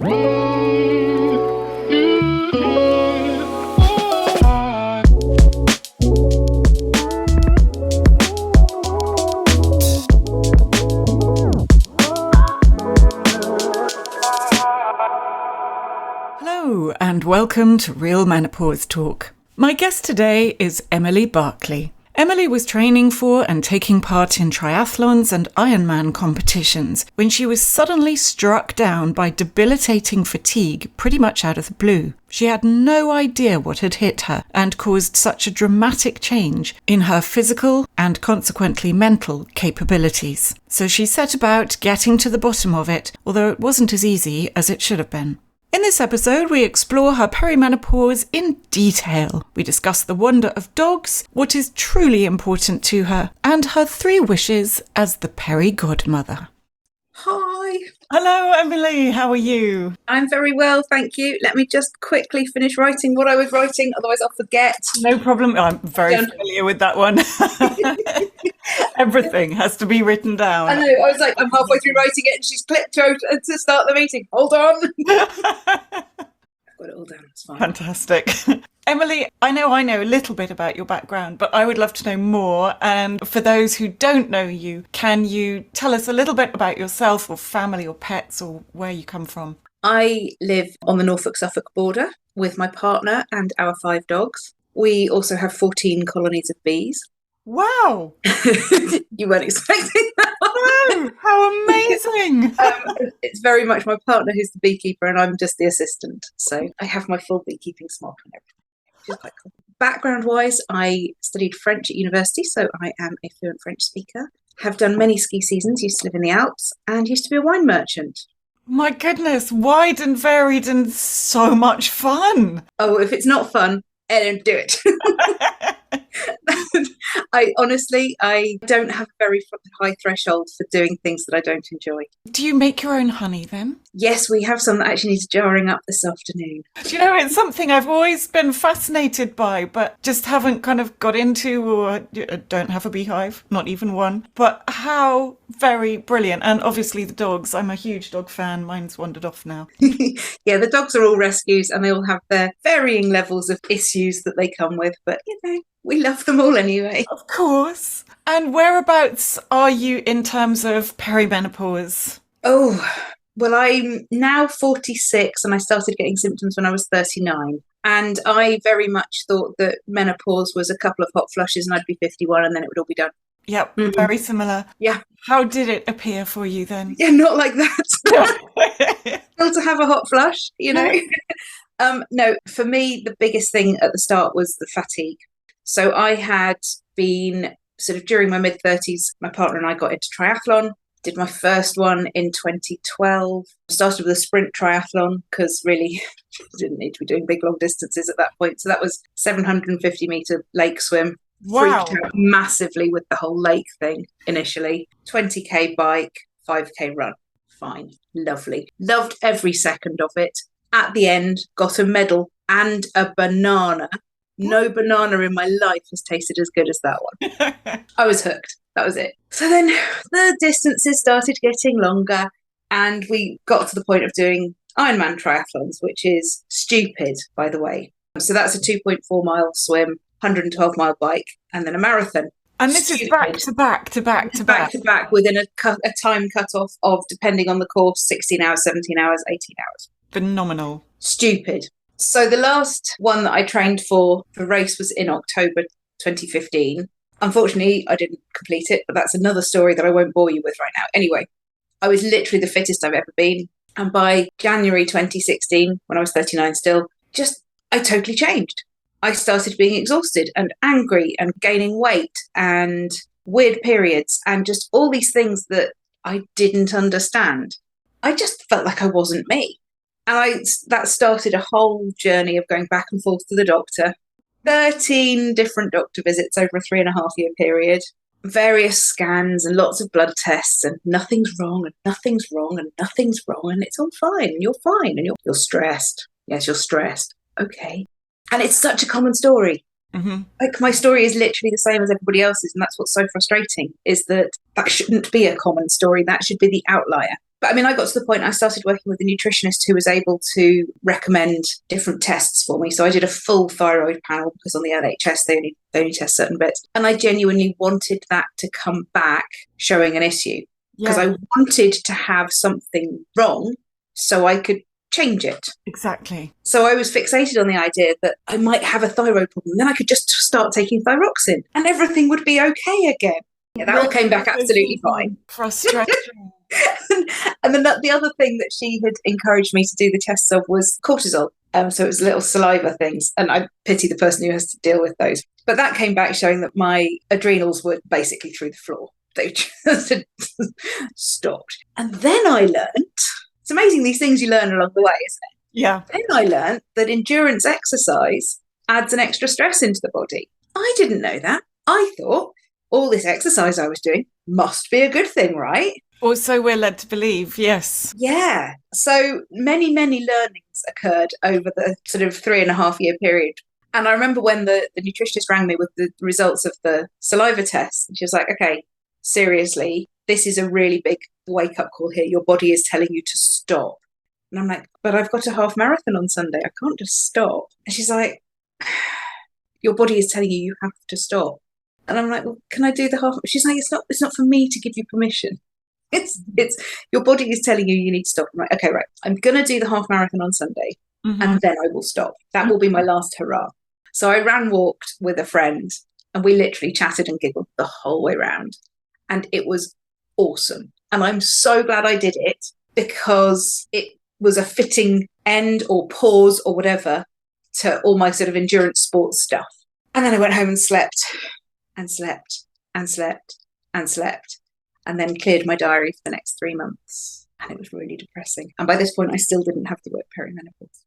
Hello and welcome to Real Menopause Talk. My guest today is Emily Barclay. Emily was training for and taking part in triathlons and Ironman competitions when she was suddenly struck down by debilitating fatigue pretty much out of the blue. She had no idea what had hit her and caused such a dramatic change in her physical and consequently mental capabilities. So she set about getting to the bottom of it, although it wasn't as easy as it should have been. In this episode, we explore her perimenopause in detail. We discuss the wonder of dogs, what is truly important to her, and her 3 wishes as the Perigodmother. Hi. Hello, Emily. How are you? I'm very well, thank you. Let me just quickly finish writing what I was writing, otherwise I'll forget. No problem. I'm very familiar with that one. Everything has to be written down. I know. I was like, I'm halfway through writing it and she's clicked out to start the meeting. Hold on. I've got it all down. It's fine. Fantastic. Emily, I know a little bit about your background, but I would love to know more. And for those who don't know you, can you tell us a little bit about yourself or family or pets or where you come from? I live on the Norfolk-Suffolk border with my partner and our 5 dogs. We also have 14 colonies of bees. Wow. You weren't expecting that. No, how amazing. It's very much my partner who's the beekeeper and I'm just the assistant. So I have my full beekeeping smock and everything. Which is quite cool. Background-wise, I studied French at university, so I am a fluent French speaker. Have done many ski seasons, used to live in the Alps, and used to be a wine merchant. My goodness, wide and varied and so much fun. Oh, if it's not fun, I don't do it. I don't have a very high threshold for doing things that I don't enjoy. Do you make your own honey then? Yes, we have some that actually needs jarring up this afternoon. Do you know, it's something I've always been fascinated by, but just haven't kind of got into, or don't have a beehive, not even one. But how very brilliant. And obviously the dogs, I'm a huge dog fan. Mine's wandered off now. Yeah, the dogs are all rescues and they all have their varying levels of issues that they come with, but we love them all anyway. Of course. And whereabouts are you in terms of perimenopause? Oh, well, I'm now 46 and I started getting symptoms when I was 39. And I very much thought that menopause was a couple of hot flushes and I'd be 51 and then it would all be done. Yep, very similar. Yeah. How did it appear for you then? Yeah, not like that. Still to have a hot flush, you know. No, for me, the biggest thing at the start was the fatigue. So I had been sort of during my mid-30s, my partner and I got into triathlon, did my first one in 2012, started with a sprint triathlon because really didn't need to be doing big long distances at that point. So that was 750 metre lake swim. Wow. Freaked out massively with the whole lake thing initially. 20k bike, 5k run. Fine. Lovely. Loved every second of it. At the end, got a medal and a banana. No banana in my life has tasted as good as that one. I was hooked. That was it. So then the distances started getting longer and we got to the point of doing Ironman triathlons, which is stupid, by the way. So that's a 2.4 mile swim, 112 mile bike, and then a marathon. And this is back to back to back to back. Back to back within a time cutoff of, depending on the course, 16 hours, 17 hours, 18 hours. Phenomenal. Stupid. So the last one that I trained for the race was in October 2015. Unfortunately, I didn't complete it, but that's another story that I won't bore you with right now. Anyway, I was literally the fittest I've ever been. And by January 2016, when I was 39 still, I totally changed. I started being exhausted and angry and gaining weight and weird periods and just all these things that I didn't understand. I just felt like I wasn't me. And that started a whole journey of going back and forth to the doctor. 13 different doctor visits over a 3.5-year period. Various scans and lots of blood tests and nothing's wrong and nothing's wrong and nothing's wrong and it's all fine and you're fine and you're stressed. Yes, you're stressed. Okay. And it's such a common story. Hmm. Like, my story is literally the same as everybody else's, and that's what's so frustrating, is that that shouldn't be a common story. That should be the outlier. But I mean, I got to the point I started working with a nutritionist who was able to recommend different tests for me. So I did a full thyroid panel because on the NHS they only test certain bits. And I genuinely wanted that to come back showing an issue, because Yeah, I wanted to have something wrong so I could change it. exactly. So I was fixated on the idea that I might have a thyroid problem. Then I could just start taking thyroxine and everything would be okay again. Yeah, that all came back absolutely fine. Frustrating. And then the other thing that she had encouraged me to do the tests of was cortisol. So it was little saliva things. And I pity the person who has to deal with those. But that came back showing that my adrenals were basically through the floor. They just had stopped. And then I learned, it's amazing these things you learn along the way, isn't it? Yeah. Then I learned that endurance exercise adds an extra stress into the body. I didn't know that. I thought all this exercise I was doing must be a good thing, right? Or so we're led to believe, yes. Yeah. So many, many learnings occurred over the sort of 3.5 year period. And I remember when the nutritionist rang me with the results of the saliva test, and she was like, okay, seriously, this is a really big wake up call here. Your body is telling you to stop. And I'm like, but I've got a half marathon on Sunday. I can't just stop. And she's like, your body is telling you have to stop. And I'm like, well, can I do the half? She's like, it's not for me to give you permission. It's your body is telling you you need to stop. I'm like, okay, right. I'm gonna do the half marathon on Sunday, and then I will stop. That will be my last hurrah. So I walked with a friend, and we literally chatted and giggled the whole way round, and it was awesome. And I'm so glad I did it, because it was a fitting end or pause or whatever to all my sort of endurance sports stuff. And then I went home and slept and slept and slept and slept, and then cleared my diary for the next 3 months. And it was really depressing. And by this point, I still didn't have the word perimenopause.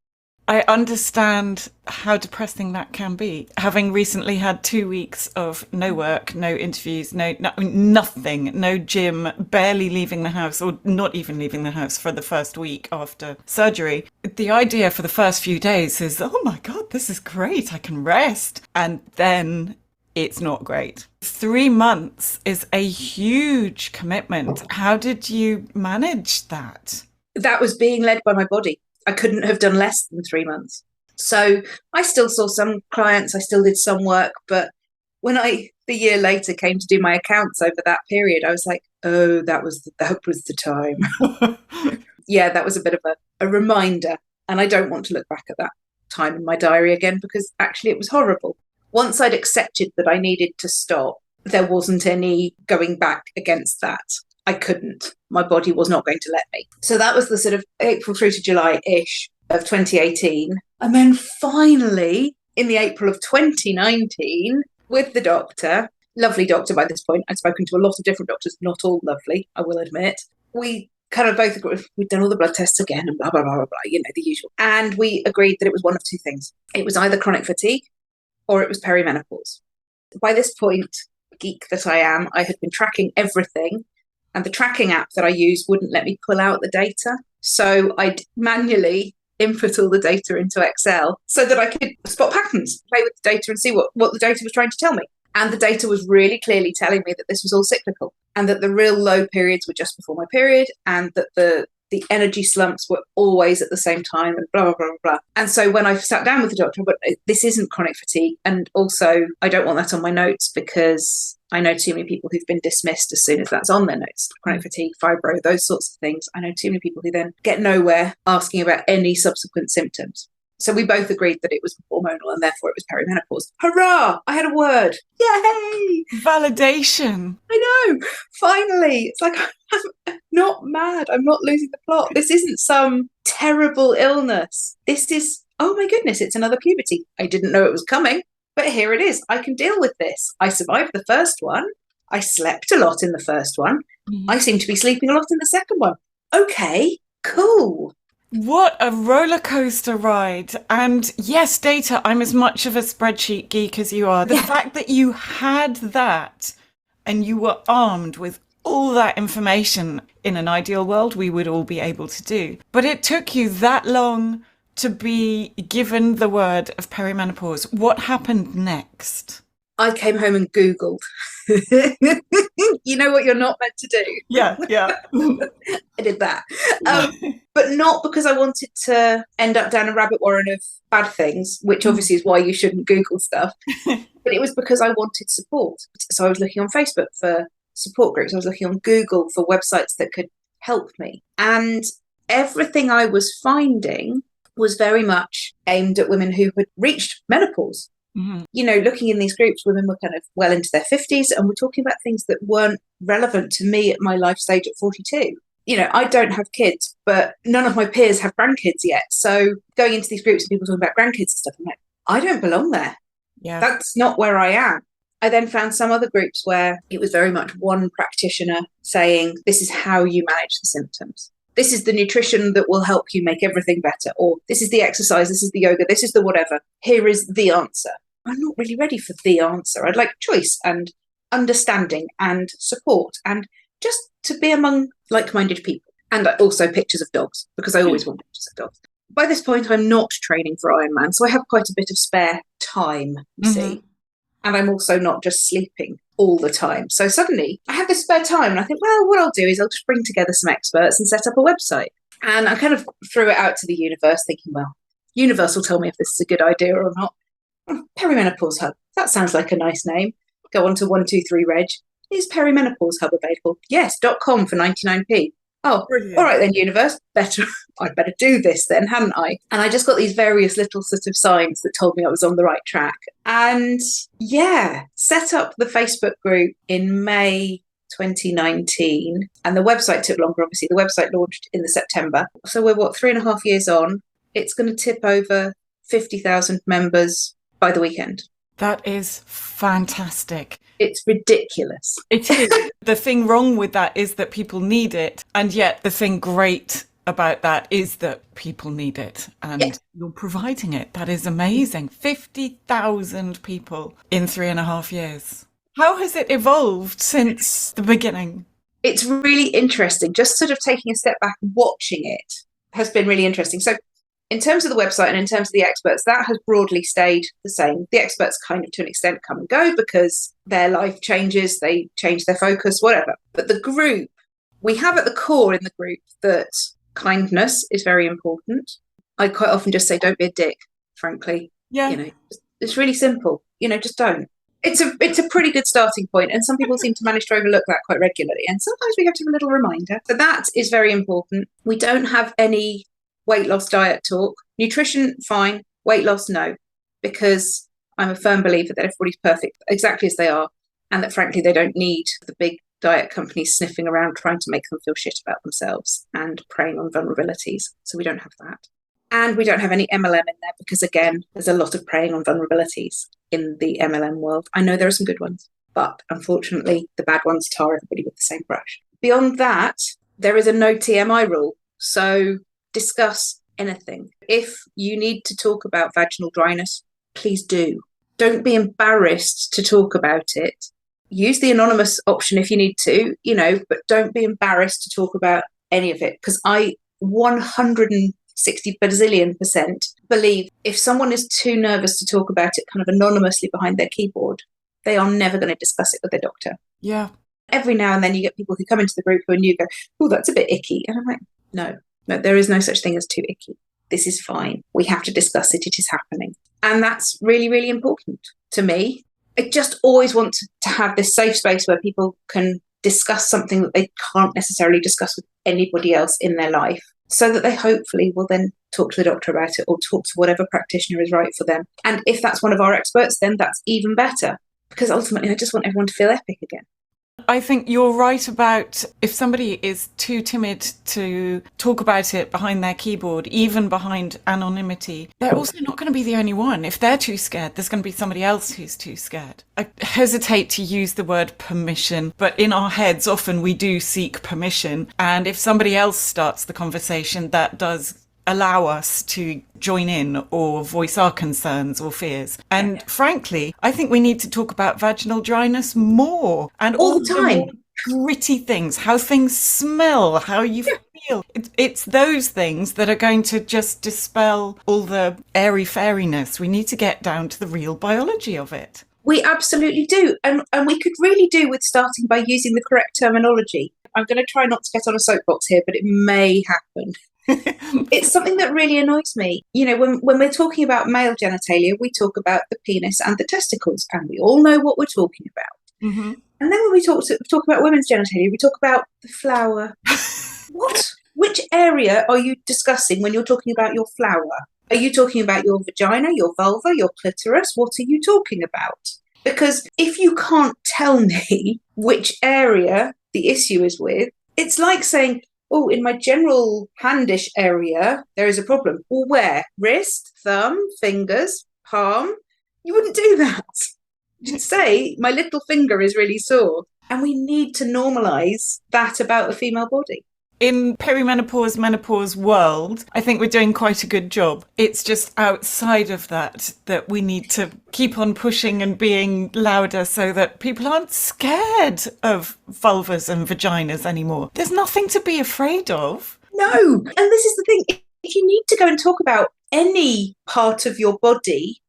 I understand how depressing that can be. Having recently had 2 weeks of no work, no interviews, nothing, no gym, barely leaving the house, or not even leaving the house for the first week after surgery. The idea for the first few days is, oh my God, this is great. I can rest. And then it's not great. 3 months is a huge commitment. How did you manage that? That was being led by my body. I couldn't have done less than 3 months. So I still saw some clients, I still did some work, but when the year later came to do my accounts over that period, I was like, oh, that was the time. Yeah, that was a bit of a reminder. And I don't want to look back at that time in my diary again, because actually it was horrible. Once I'd accepted that I needed to stop, there wasn't any going back against that. I couldn't. My body was not going to let me. So that was the sort of April through to July-ish of 2018. And then finally, in the April of 2019, with the doctor, lovely doctor by this point, I'd spoken to a lot of different doctors, not all lovely, I will admit. We kind of both agreed, we'd done all the blood tests again and blah, blah, blah, blah, blah, the usual. And we agreed that it was one of two things. It was either chronic fatigue or it was perimenopause. By this point, geek that I am, I had been tracking everything. And the tracking app that I used wouldn't let me pull out the data. So I'd manually input all the data into Excel so that I could spot patterns, play with the data and see what the data was trying to tell me. And the data was really clearly telling me that this was all cyclical, and that the real low periods were just before my period, and that the energy slumps were always at the same time, and blah, blah, blah, blah. And so when I sat down with the doctor, but this isn't chronic fatigue. And also, I don't want that on my notes, because I know too many people who've been dismissed as soon as that's on their notes. Chronic fatigue, fibro, those sorts of things. I know too many people who then get nowhere asking about any subsequent symptoms. So we both agreed that it was hormonal and therefore it was perimenopause. Hurrah! I had a word. Yay! Validation. I know. Finally. It's like, I'm not mad. I'm not losing the plot. This isn't some terrible illness. This is, oh my goodness, it's another puberty. I didn't know it was coming, but here it is. I can deal with this. I survived the first one. I slept a lot in the first one. I seem to be sleeping a lot in the second one. Okay, cool. What a roller coaster ride. And yes, data, I'm as much of a spreadsheet geek as you are. The fact that you had that and you were armed with all that information, in an ideal world, we would all be able to do. But it took you that long to be given the word of perimenopause, what happened next? I came home and Googled. You know what you're not meant to do. Yeah. I did that. But not because I wanted to end up down a rabbit warren of bad things, which obviously is why you shouldn't Google stuff. But it was because I wanted support. So I was looking on Facebook for support groups. I was looking on Google for websites that could help me. And everything I was finding was very much aimed at women who had reached menopause. Mm-hmm. You know, looking in these groups, women were kind of well into their 50s, and we're talking about things that weren't relevant to me at my life stage at 42. You know, I don't have kids, but none of my peers have grandkids yet. So going into these groups and people talking about grandkids and stuff, I'm like, I don't belong there. Yeah. That's not where I am. I then found some other groups where it was very much one practitioner saying, this is how you manage the symptoms. This is the nutrition that will help you make everything better. Or this is the exercise, this is the yoga, this is the whatever. Here is the answer. I'm not really ready for the answer. I'd like choice and understanding and support and just to be among like-minded people. And also pictures of dogs, because I always want pictures of dogs. By this point, I'm not training for Ironman, so I have quite a bit of spare time, you see. And I'm also not just sleeping all the time. So suddenly I have this spare time and I think, well, what I'll do is I'll just bring together some experts and set up a website. And I kind of threw it out to the universe thinking, well, universe will tell me if this is a good idea or not. Perimenopause Hub. That sounds like a nice name. Go on to 123reg. Is Perimenopause Hub available? Yes, .com for 99p. Oh, brilliant. All right then, universe. I'd better do this then, hadn't I? And I just got these various little sort of signs that told me I was on the right track. And yeah, set up the Facebook group in May 2019. And the website took longer, obviously. The website launched in the September. So we're, 3.5 years on? It's going to tip over 50,000 members by the weekend. That is fantastic. It's ridiculous. It is. The thing wrong with that is that people need it. And yet the thing great about that is that people need it. And you're providing it. That is amazing. 50,000 people in 3.5 years. How has it evolved since the beginning? It's really interesting. Just sort of taking a step back, watching it has been really interesting. So in terms of the website and in terms of the experts, that has broadly stayed the same. The experts kind of to an extent come and go because their life changes, they change their focus, whatever. But the group, we have at the core in the group that kindness is very important. I quite often just say, don't be a dick, frankly. Yeah. You know, it's really simple. You know, just don't. It's a pretty good starting point, and some people seem to manage to overlook that quite regularly. And sometimes we have to have a little reminder. So that is very important. We don't have any weight loss diet talk. Nutrition, fine. Weight loss, no. Because I'm a firm believer that everybody's perfect exactly as they are, and that frankly they don't need the big diet companies sniffing around trying to make them feel shit about themselves and preying on vulnerabilities. So we don't have that. And we don't have any MLM in there because, again, there's a lot of preying on vulnerabilities in the MLM world. I know there are some good ones, but unfortunately the bad ones tar everybody with the same brush. Beyond that, there is a no TMI rule. So discuss anything. If you need to talk about vaginal dryness, please do. Don't be embarrassed to talk about it. Use the anonymous option if you need to, you know, but don't be embarrassed to talk about any of it, because I 160 bazillion% believe if someone is too nervous to talk about it kind of anonymously behind their keyboard, they are never going to discuss it with their doctor. Yeah. Every now and then you get people who come into the group who and you go, oh, that's a bit icky. And I'm like, no, there is no such thing as too icky. This is fine. We have to discuss it. It is happening. And that's really, really important to me. I just always want to have this safe space where people can discuss something that they can't necessarily discuss with anybody else in their life, so that they hopefully will then talk to the doctor about it or talk to whatever practitioner is right for them. And if that's one of our experts, then that's even better, because ultimately I just want everyone to feel epic again. I think you're right about if somebody is too timid to talk about it behind their keyboard, even behind anonymity, they're also not going to be the only one. If they're too scared, there's going to be somebody else who's too scared. I hesitate to use the word permission, but in our heads, often we do seek permission. And if somebody else starts the conversation, that does allow us to join in or voice our concerns or fears. And frankly, I think we need to talk about vaginal dryness more. And all the time. gritty things, how things smell, how you feel. It's those things that are going to just dispel all the airy-fairiness. We need to get down to the real biology of it. We absolutely do. And we could really do with starting by using the correct terminology. I'm going to try not to get on a soapbox here, but it may happen. It's something that really annoys me. You know, when we're talking about male genitalia, we talk about the penis and the testicles, and we all know what we're talking about. Mm-hmm. And then when we talk about women's genitalia, we talk about the flower. What? Which area are you discussing when you're talking about your flower? Are you talking about your vagina, your vulva, your clitoris? What are you talking about? Because if you can't tell me which area the issue is with, it's like saying, oh, in my general handish area, there is a problem. Well, where? Wrist, thumb, fingers, palm? You wouldn't do that. You'd say, my little finger is really sore. And we need to normalise that about the female body. In perimenopause, menopause world, I think we're doing quite a good job. It's just outside of that we need to keep on pushing and being louder so that people aren't scared of vulvas and vaginas anymore. There's nothing to be afraid of. No. And this is the thing. If you need to go and talk about any part of your body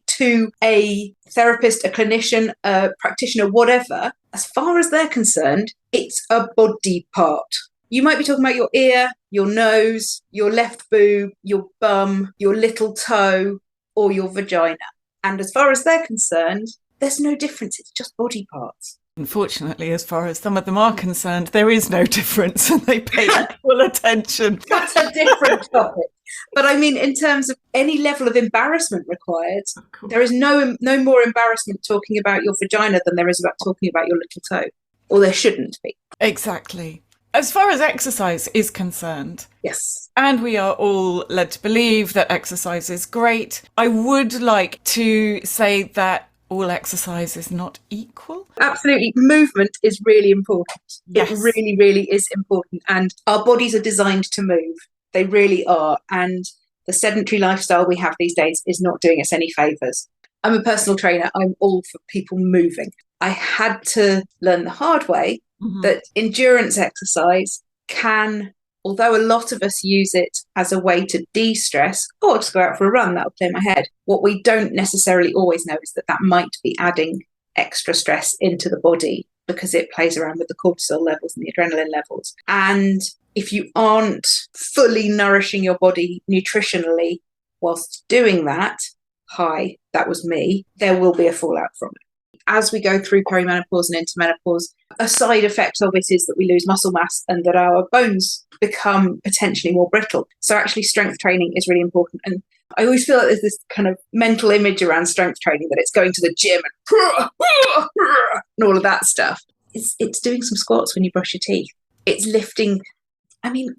to a therapist, a clinician, a practitioner, whatever, as far as they're concerned, it's a body part. You might be talking about your ear, your nose, your left boob, your bum, your little toe, or your vagina. And as far as they're concerned, there's no difference. It's just body parts. Unfortunately, as far as some of them are concerned, there is no difference and they pay full attention. That's a different topic. But I mean, in terms of any level of embarrassment required, there is no more embarrassment talking about your vagina than there is about talking about your little toe. Or there shouldn't be. Exactly. As far as exercise is concerned, yes. And we are all led to believe that exercise is great, I would like to say that all exercise is not equal. Absolutely. Movement is really important. Yes. It really, really is important. And our bodies are designed to move. They really are. And the sedentary lifestyle we have these days is not doing us any favours. I'm a personal trainer. I'm all for people moving. I had to learn the hard way that endurance exercise can, although a lot of us use it as a way to de-stress, or just go out for a run, that'll clear my head. What we don't necessarily always know is that might be adding extra stress into the body because it plays around with the cortisol levels and the adrenaline levels. And if you aren't fully nourishing your body nutritionally whilst doing that, that was me, there will be a fallout from it. As we go through perimenopause and into menopause, a side effect of it is that we lose muscle mass and that our bones become potentially more brittle. So actually strength training is really important. And I always feel like there's this kind of mental image around strength training, that it's going to the gym and all of that stuff. It's doing some squats when you brush your teeth. It's lifting. I mean,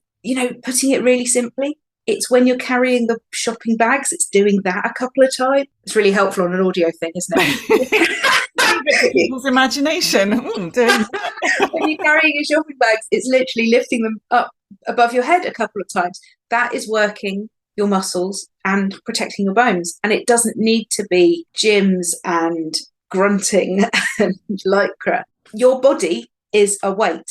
putting it really simply, it's when you're carrying the shopping bags, it's doing that a couple of times. It's really helpful on an audio thing, isn't it? People's imagination. When you're carrying your shopping bags, it's literally lifting them up above your head a couple of times. That is working your muscles and protecting your bones. And it doesn't need to be gyms and grunting and lycra. Your body is a weight.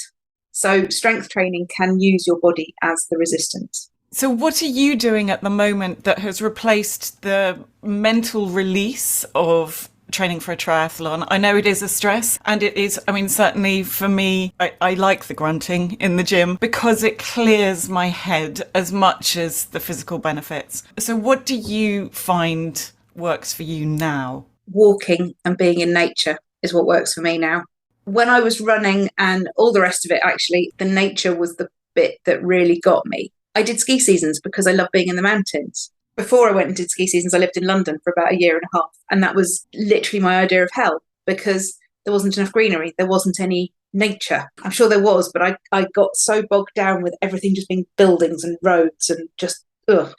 So strength training can use your body as the resistance. So what are you doing at the moment that has replaced the mental release of training for a triathlon? I know it is a stress, and it is, certainly for me, I like the grunting in the gym because it clears my head as much as the physical benefits. So what do you find works for you now? Walking and being in nature is what works for me now. When I was running and all the rest of it, actually, the nature was the bit that really got me. I did ski seasons because I love being in the mountains. Before I went and did ski seasons, I lived in London for about a year and a half. And that was literally my idea of hell because there wasn't enough greenery. There wasn't any nature. I'm sure there was, but I got so bogged down with everything just being buildings and roads and just, ugh.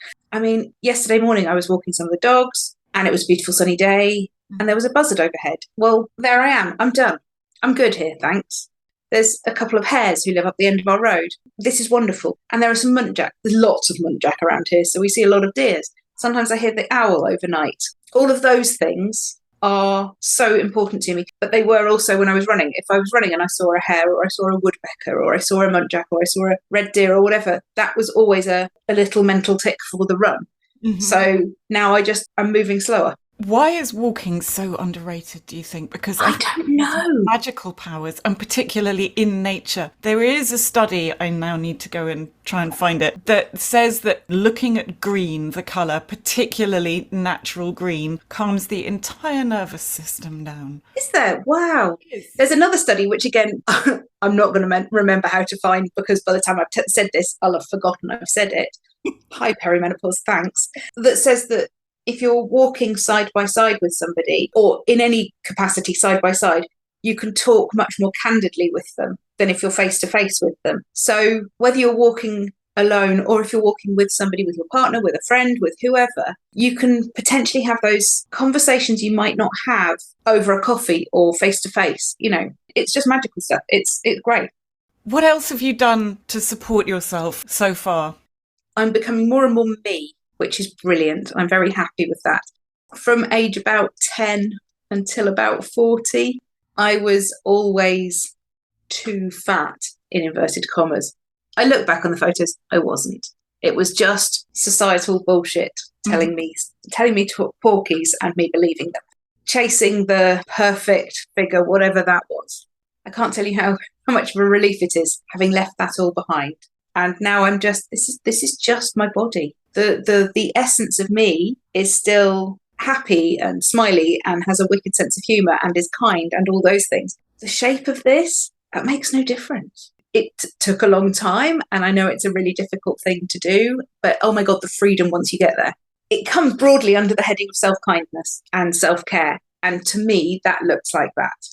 Yesterday morning I was walking some of the dogs and it was a beautiful sunny day and there was a buzzard overhead. Well, there I am. I'm done. I'm good here, thanks. There's a couple of hares who live up the end of our road. This is wonderful. And there are some muntjac. There's lots of muntjac around here, so we see a lot of deers. Sometimes I hear the owl overnight. All of those things are so important to me, but they were also when I was running. If I was running and I saw a hare or I saw a woodpecker or I saw a muntjac or I saw a red deer or whatever, that was always a little mental tick for the run. Mm-hmm. So now I'm moving slower. Why is walking so underrated, do you think? Because I don't know. Magical powers, and particularly in nature. There is a study, I now need to go and try and find it, that says that looking at green, the colour, particularly natural green, calms the entire nervous system down. Is there? Wow. There's another study, which again, I'm not going to remember how to find, because by the time I've said this, I'll have forgotten I've said it. Hi, perimenopause, thanks. That says that if you're walking side by side with somebody, or in any capacity side by side, you can talk much more candidly with them than if you're face to face with them. So whether you're walking alone or if you're walking with somebody, with your partner, with a friend, with whoever, you can potentially have those conversations you might not have over a coffee or face to face. You know, it's just magical stuff. It's great. What else have you done to support yourself so far? I'm becoming more and more me, which is brilliant. I'm very happy with that. From age about 10 until about 40, I was always too fat, in inverted commas. I look back on the photos, I wasn't. It was just societal bullshit telling me porkies and me believing them. Chasing the perfect figure, whatever that was. I can't tell you how much of a relief it is having left that all behind. And now I'm just, this is just my body. The essence of me is still happy and smiley and has a wicked sense of humour and is kind and all those things. The shape of this, that makes no difference. It took a long time, and I know it's a really difficult thing to do, but oh my God, the freedom once you get there. It comes broadly under the heading of self-kindness and self-care. And to me, that looks like that.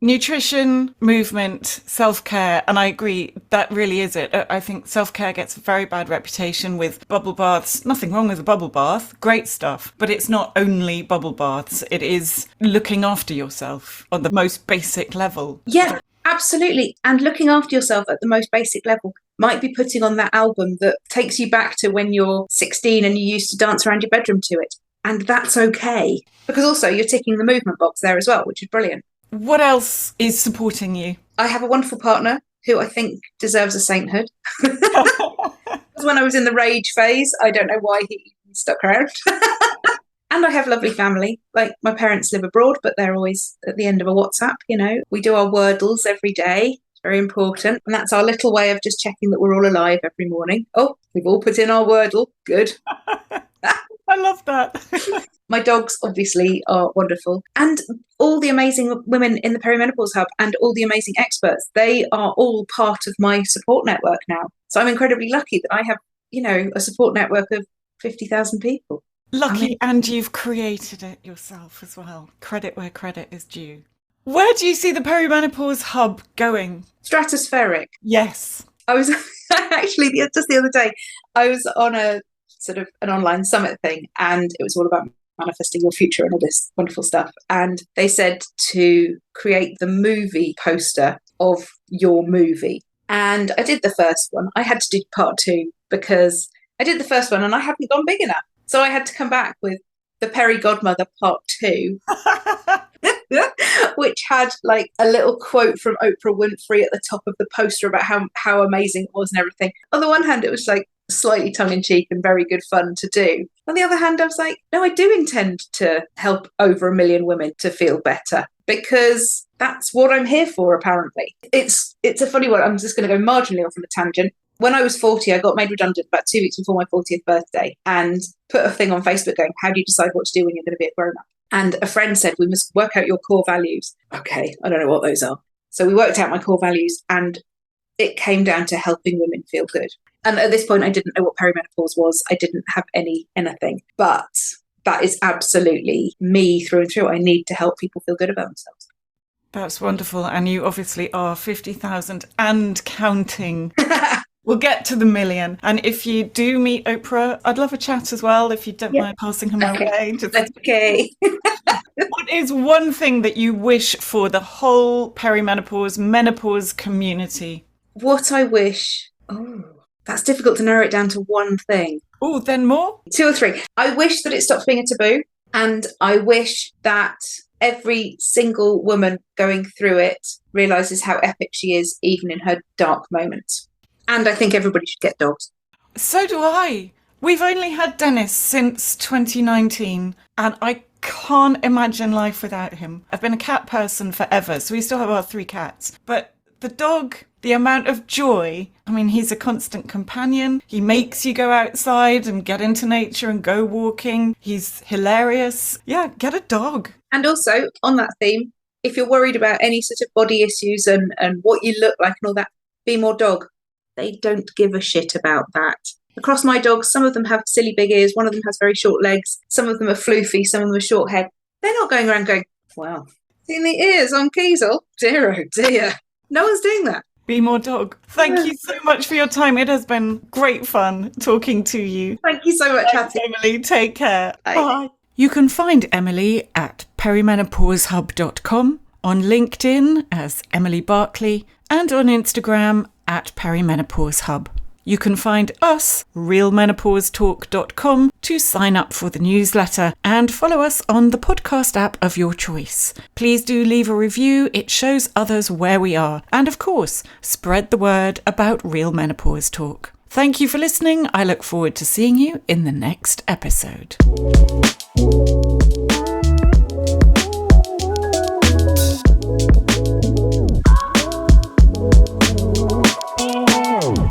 Nutrition, movement, self-care, and I agree, that really is it. I think self-care gets a very bad reputation with bubble baths. Nothing wrong with a bubble bath, great stuff, but it's not only bubble baths. It is looking after yourself on the most basic level. Yeah, absolutely. And looking after yourself at the most basic level might be putting on that album that takes you back to when you're 16 and you used to dance around your bedroom to it. And that's okay, because also you're ticking the movement box there as well, which is brilliant. What else is supporting you? I have a wonderful partner who I think deserves a sainthood. When I was in the rage phase, I don't know why he stuck around. And I have lovely family. Like, my parents live abroad, but they're always at the end of a WhatsApp, you know. We do our wordles every day. It's very important. And that's our little way of just checking that we're all alive every morning. Oh, we've all put in our wordle. Good. I love that. My dogs obviously are wonderful. And all the amazing women in the Perimenopause Hub and all the amazing experts, they are all part of my support network now. So I'm incredibly lucky that I have, you know, a support network of 50,000 people. Lucky, and you've created it yourself as well. Credit where credit is due. Where do you see the Perimenopause Hub going? Stratospheric. Yes. I was actually, just the other day, I was on a sort of an online summit thing, and it was all about manifesting your future and all this wonderful stuff. And they said to create the movie poster of your movie. And I did the first one. I had to do part two because I did the first one and I hadn't gone big enough. So I had to come back with the Perigodmother part two, which had like a little quote from Oprah Winfrey at the top of the poster about how amazing it was and everything. On the one hand, it was like slightly tongue-in-cheek and very good fun to do. On the other hand, I was like, no, I do intend to help over 1 million women to feel better, because that's what I'm here for, apparently. It's a funny one. I'm just going to go marginally off on a tangent. When I was 40, I got made redundant about 2 weeks before my 40th birthday and put a thing on Facebook going, how do you decide what to do when you're going to be a grown-up? And a friend said, we must work out your core values. Okay, I don't know what those are. So we worked out my core values, and it came down to helping women feel good. And at this point, I didn't know what perimenopause was. I didn't have anything. But that is absolutely me through and through. I need to help people feel good about themselves. That's wonderful. And you obviously are 50,000 and counting. We'll get to the 1 million. And if you do meet Oprah, I'd love a chat as well, if you don't mind passing her my way. That's okay. What is one thing that you wish for the whole perimenopause, menopause community? What I wish... Oh, that's difficult to narrow it down to one thing. Oh, then more? 2 or 3. I wish that it stopped being a taboo. And I wish that every single woman going through it realises how epic she is, even in her dark moments. And I think everybody should get dogs. So do I. We've only had Dennis since 2019, and I can't imagine life without him. I've been a cat person forever, so we still have our 3 cats. But the dog, the amount of joy, I mean, he's a constant companion. He makes you go outside and get into nature and go walking. He's hilarious. Yeah, get a dog. And also, on that theme, if you're worried about any sort of body issues and what you look like and all that, be more dog. They don't give a shit about that. Across my dogs, some of them have silly big ears, one of them has very short legs, some of them are floofy, some of them are short head. They're not going around going, wow, seen the ears on Kiesel? Dear, oh dear. No one's doing that. Be more dog. Thank you so much for your time. It has been great fun talking to you. Thank you so much, Thanks, Emily. Take care. Bye. Bye. You can find Emily at perimenopaushub.com, on LinkedIn as Emily Barclay, and on Instagram at perimenopaushub. You can find us, realmenopausetalk.com, to sign up for the newsletter and follow us on the podcast app of your choice. Please do leave a review. It shows others where we are. And of course, spread the word about Real Menopause Talk. Thank you for listening. I look forward to seeing you in the next episode.